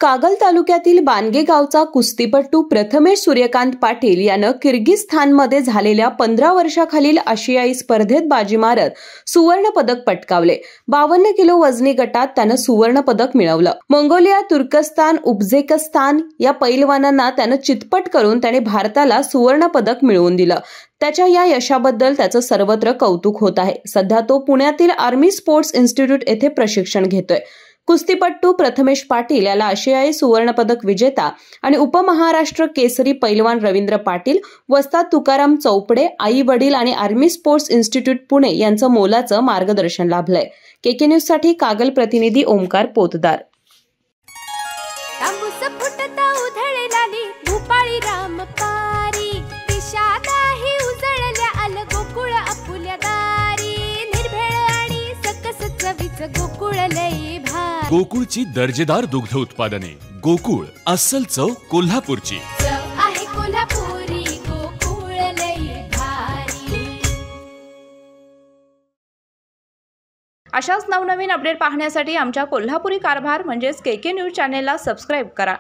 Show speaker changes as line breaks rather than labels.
कागल तालुक्यातील बानगे गावचा कुस्तीपटू प्रथमेश सूर्यकांत पाटील यानं किर्गिस्तानमध्ये झालेल्या 15 वर्षाखालील आशियाई स्पर्धेत बाजी मारत सुवर्ण पदक पटकावले। 52 किलो वजनी गटात त्यानं सुवर्ण पदक मिळवलं। मंगोलिया, तुर्कस्तान, उझबेकिस्तान या पैलवानांना त्यानं चितपट करून त्याने भारताला सुवर्ण पदक मिळवून दिलं। त्याच्या या यशाबद्दल त्याचं सर्वत्र कौतुक होत आहे। सध्या तो पुण्यातील आर्मी स्पोर्ट्स इन्स्टिट्यूट येथे प्रशिक्षण घेतोय। कुस्तीपटू प्रथमेश पाटील याला आशियाई सुवर्णपदक विजेता आणि उपमहाराष्ट्र केसरी पैलवान रवींद्र पाटील, वस्ताद तुकाराम चौपडे, आई वडील आणि आर्मी स्पोर्ट्स इन्स्टिट्यूट पुणे यांचं मोलाचं मार्गदर्शन लाभलंय। केके न्यूज साठी कागल प्रतिनिधी ओमकार पोतदार।
गोकुळची दर्जेदार दुग्ध उत्पादने। गोकुळ, अस्सल चव कोल्हापूरची।
अशाच नवनवीन अपडेट पाहण्यासाठी आमच्या कोल्हापुरी कारभार म्हणजेच केके न्यूज चॅनेलला सबस्क्राइब करा।